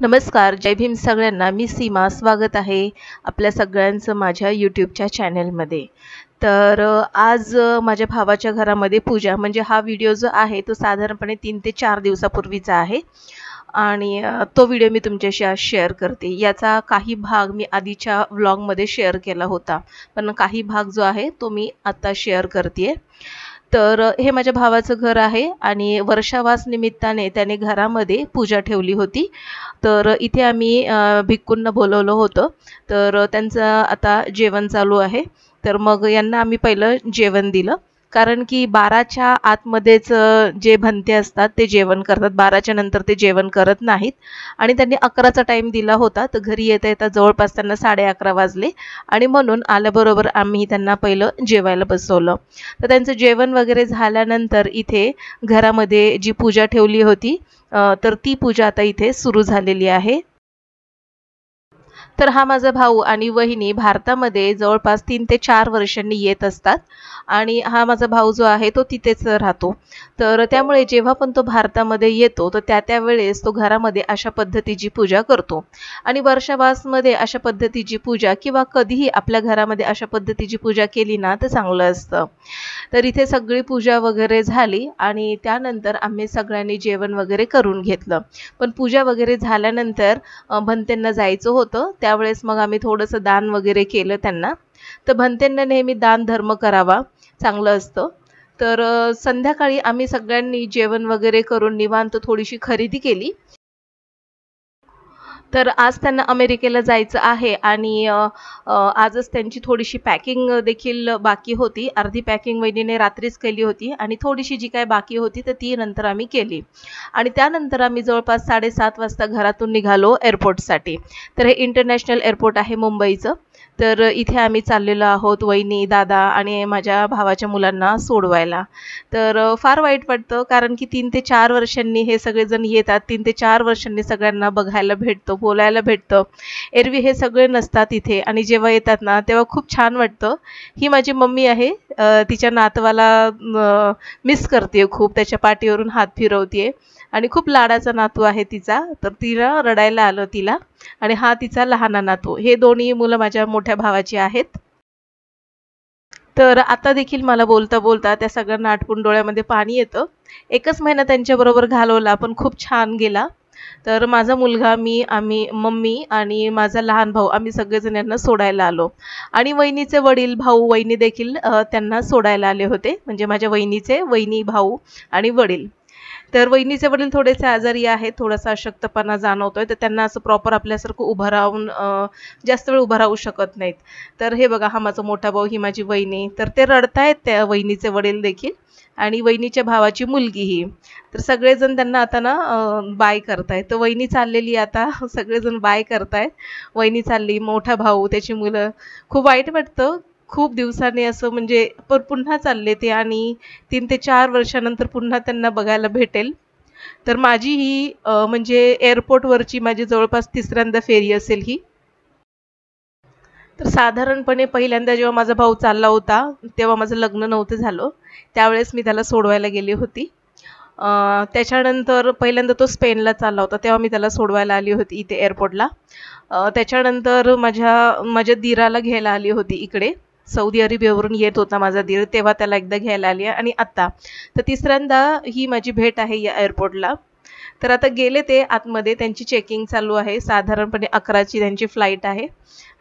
नमस्कार, जय भीम सगळ्यांना. मी सीमा. स्वागत आहे आपल्या सगळ्यांचं माझ्या यूट्यूबच्या चॅनलमध्ये. तर आज माझ्या भावाच्या घरामध्ये पूजा, म्हणजे हा व्हिडिओ जो आहे तो साधारणपणे 3 ते 4 दिवसापूर्वीचा आहे आणि तो व्हिडिओ मी तुमच्याशी आज शेअर करते. याचा काही भाग मी आधीच्या व्लॉगमध्ये शेअर केला होता, पण काही भाग जो आहे तो मी आता शेअर करते. तर हे माझ्या भावाचं घर आहे आणि वर्षावास निमित्ताने त्याने घरामध्ये पूजा ठेवली होती. तर इथे आम्ही भिक्खूंना बोलवलं होतं. तर त्यांचं आता जेवण चालू आहे. तर मग यांना आम्ही पहिलं जेवण दिलं, कारण की 12च्या आतमध्येच जे भंते असतात ते जेवण करतात. 12च्या नंतर ते जेवण करत नाहीत आणि त्यांनी 11चा टाईम दिला होता. तर घरी येता येता जवळपास त्यांना 11:30 वाजले आणि म्हणून आल्याबरोबर आम्ही त्यांना पहिलं जेवायला बसवलं. तर त्यांचं जेवण वगैरे झाल्यानंतर इथे घरामध्ये जी पूजा ठेवली होती तर ती पूजा आता इथे सुरू झालेली आहे. तर हा माझा भाऊ आणि वहिनी भारतामध्ये जवळपास 3 ते 4 वर्षांनी येत असतात आणि हा माझा भाऊ जो आहे तो तिथेच राहतो. तर त्यामुळे जेव्हा पण तो भारतामध्ये येतो तर त्यावेळेस तो घरामध्ये अशा पद्धतीची पूजा करतो आणि वर्षावासमध्ये अशा पद्धतीची पूजा किंवा कधीही आपल्या घरामध्ये अशा पद्धतीची पूजा केली ना तर चांगलं असतं. तर इथे सगळी पूजा वगैरे झाली आणि त्यानंतर आम्ही सगळ्यांनी जेवण वगैरे करून घेतलं. पण पूजा वगैरे झाल्यानंतर भंतेंना जायचं होतं. त्यावेळेस मग आम्ही थोडंसं दान वगैरे केलं त्यांना. तर भंतेंना नेहमी दान धर्म करावा, चांगलं असतं. तर संध्याकाळी आम्ही सगळ्यांनी जेवण वगैरे करून निवांत थोडीशी खरेदी केली. तर आज त्यांना अमेरिकेला जायचं आहे आणि आजच त्यांची थोडीशी पॅकिंग देखील बाकी होती. अर्धी पॅकिंग वहिनीने रात्रीच केली होती आणि थोडीशी जी काय बाकी होती तर ती नंतर आम्ही केली आणि त्यानंतर आम्ही जवळपास 7:30 वाजता घरातून निघालो एअरपोर्टसाठी. तर हे इंटरनॅशनल एअरपोर्ट आहे मुंबईचं. तर इथे आम्ही चाललेलो आहोत, वहिनी, दादा आणि माझ्या भावाच्या मुलांना सोडवायला. तर फार वाईट वाटतं, कारण की 3 ते 4 वर्षांनी हे सगळेजण येतात. 3 ते 4 वर्षांनी सगळ्यांना बघायला भेटतं, बोलायला भेटतं. एरवी हे सगळे नसतात इथे आणि जेव्हा येतात ना तेव्हा खूप छान वाटतं. ही माझी मम्मी आहे. तिच्या नातवाला मिस करते खूप. त्याच्या पाठीवरून हात फिरवते आणि खूप लाडाचा नातू आहे तिचा. तर तिला रडायला आलं तिला आणि हा तिचा लहाना नातू. हे दोन्ही मुलं माझ्या मोठ्या भावाची आहेत. तर आता देखील मला बोलता बोलता त्या सगळ्यांना आठवून डोळ्यामध्ये पाणी येतं. 1च महिना त्यांच्याबरोबर घालवला पण खूप छान गेला. तर माझा मुलगा, मी, आम्ही, मम्मी आणि माझा लहान भाऊ आम्ही सगळेजण यांना सोडायला आलो आणि वहिनीचे वडील, भाऊ, वहिनी देखील त्यांना सोडायला आले होते. म्हणजे माझ्या वहिनीचे वहिनी, भाऊ आणि वडील. तर वहिनीचे वडील थोडेसे आजारी आहेत, थोडासा अशक्तपणा जाणवतोय. तर त्यांना असं प्रॉपर आपल्यासारखं उभं राहून जास्त वेळ उभं राहू शकत नाहीत. तर हे बघा, हा माझा मोठा भाऊ, ही माझी वहिनी. तर ते रडतायत त्या वहिनीचे वडील देखील आणि वहिनीच्या भावाची मुलगीही. तर सगळेजण त्यांना आता ना बाय करतायत. तर वहिनी चाललेली आता, सगळेजण बाय करतायत. वहिनी चालली, मोठा भाऊ, त्याची मुलं. खूप वाईट वाटतं. खूप दिवसांनी असं म्हणजे पुन्हा चालले ते आणि 3 ते 4 वर्षानंतर पुन्हा त्यांना बघायला भेटेल. तर माझी ही म्हणजे एअरपोर्टवरची माझी जवळपास 3ऱ्यांदा फेरी असेल ही. तर साधारणपणे पहिल्यांदा जेव्हा माझा भाऊ चालला होता तेव्हा माझं लग्न नव्हतं झालं. त्यावेळेस मी त्याला सोडवायला गेली होती. त्याच्यानंतर पहिल्यांदा तो स्पेनला चालला होता तेव्हा मी त्याला सोडवायला आली होती इथे एअरपोर्टला. त्याच्यानंतर माझ्या दीराला घ्यायला आली होती इकडे. सौदी अरेबियावरून येत होता माझा दीर, तेव्हा त्याला एकदा घ्यायला आली आणि आत्ता. तर 3ऱ्यांदा ही माझी भेट आहे या एअरपोर्टला. तर आता गेले ते आतमध्ये, त्यांची चेकिंग चालू आहे. साधारणपणे 11ची त्यांची फ्लाईट आहे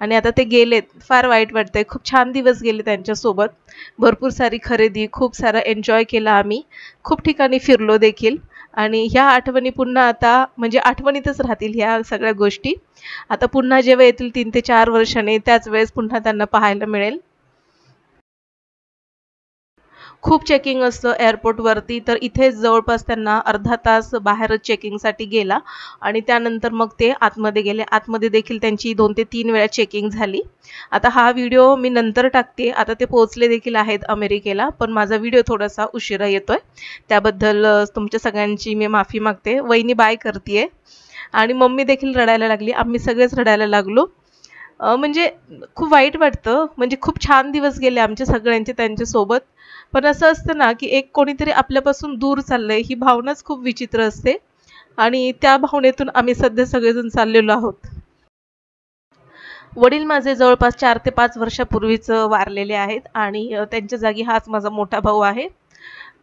आणि आता ते गेलेत. फार वाईट वाटतंय. खूप छान दिवस गेले त्यांच्यासोबत. भरपूर सारी खरेदी, खूप सारा एन्जॉय केला आम्ही. खूप ठिकाणी फिरलो देखील आणि ह्या आठवणी पुन्हा आता म्हणजे आठवणीतच राहतील ह्या सगळ्या गोष्टी. आता पुन्हा जेव्हा येतील 3 ते 4 वर्षांनी त्याच वेळेस पुन्हा त्यांना पाहायला मिळेल. खूप चेकिंग असतं एअरपोर्टवरती. तर इथेच जवळपास त्यांना अर्धा तास बाहेरच चेकिंगसाठी गेला आणि त्यानंतर मग ते आतमध्ये गेले. आतमध्ये देखील त्यांची 2 ते 3 वेळा चेकिंग झाली. आता हा व्हिडिओ मी नंतर टाकते. आता ते पोहोचले देखील आहेत अमेरिकेला, पण माझा व्हिडिओ थोडासा उशिरा येतोय. त्याबद्दल तुमच्या सगळ्यांची मी माफी मागते. वहिनी बाय करते आणि मम्मी देखील रडायला लागली. आम्ही सगळेच रडायला लागलो. म्हणजे खूप वाईट वाटतं. म्हणजे खूप छान दिवस गेले आमचे सगळ्यांचे त्यांच्यासोबत. पण असं असतं ना की एक कोणीतरी आपल्यापासून दूर चाललंय, ही भावनाच खूप विचित्र असते. आणि त्या भावनेतून आम्ही सध्या सगळेजण चाललेलो आहोत. वडील माझे जवळपास 4 ते 5 वर्षापूर्वीच वारलेले आहेत आणि त्यांच्या जागी हाच माझा मोठा भाऊ आहे.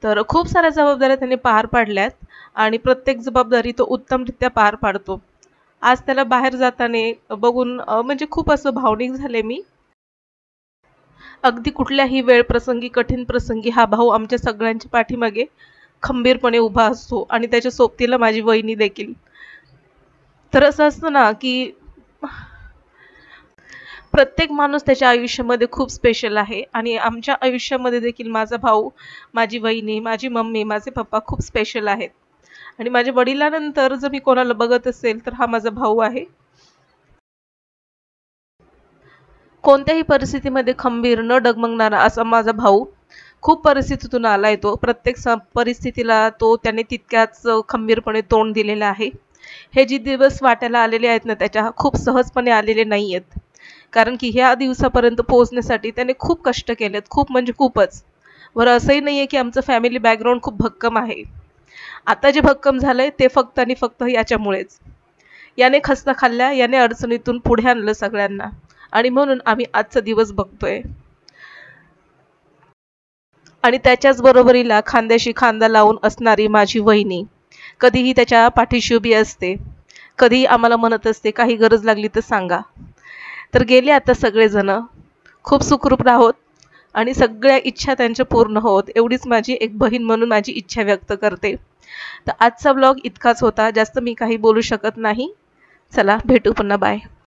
तर खूप साऱ्या जबाबदाऱ्या त्याने पार पाडल्यात आणि प्रत्येक जबाबदारी तो उत्तमरित्या पार पाडतो. आज त्याला बाहेर जाताना बघून म्हणजे खूप असं भावनिक झाले मी. अगदी कुठल्याही वेळ प्रसंगी, कठीण प्रसंगी हा भाऊ आमच्या सगळ्यांच्या पाठीमागे खंबीरपणे उभा असतो आणि त्याच्या सोबतीला माझी वहिनी देखील. तर असं असतं ना, की प्रत्येक माणूस त्याच्या आयुष्यामध्ये खूप स्पेशल आहे आणि आमच्या आयुष्यामध्ये देखील माझा भाऊ, माझी वहिनी, माझी मम्मी, माझे पप्पा खूप स्पेशल आहेत. आणि माझ्या वडिलांनंतर जर मी कोणाला बघत असेल तर हा माझा भाऊ आहे. कोणत्याही परिस्थितीमध्ये खंबीर न डगमगणारा असा माझा भाऊ. खूप परिस्थितीतून आलाय तो. प्रत्येक परिस्थितीला त्याने तितक्याच खंबीरपणे तोंड दिलेलं आहे. हे जे दिवस वाट्याला आलेले आहेत ना त्याच्या खूप सहजपणे आलेले नाहीयेत. कारण की ह्या दिवसापर्यंत पोहोचण्यासाठी त्याने खूप कष्ट केलेत, खूप म्हणजे खूपच. बरं असंही नाहीये की आमचं फॅमिली बॅकग्राऊंड खूप भक्कम आहे. आता जे भक्कम झालंय ते फक्त आणि फक्त याच्यामुळेच. याने खस्ता खाल्ल्या, याने अडचणीतून पुढे आणलं सगळ्यांना आणि म्हणून आम्ही आजचा दिवस बघतोय. आणि त्याच्याच बरोबरीला खांद्याशी खांदा लावून असणारी माझी वहिनी कधीही त्याच्या पाठीशी उभी असते. कधीही आम्हाला म्हणत असते काही गरज लागली तर सांगा. तर गेले आता सगळेजण. खूप सुखरूप राहोत आणि सगळ्या इच्छा त्यांच्या पूर्ण होत एवढीच माझी एक बहीण म्हणून माझी इच्छा व्यक्त करते. तर आजचा व्लॉग इतकाच होता. जास्त मी काही बोलू शकत नाही. चला भेटू पुन्हा. बाय.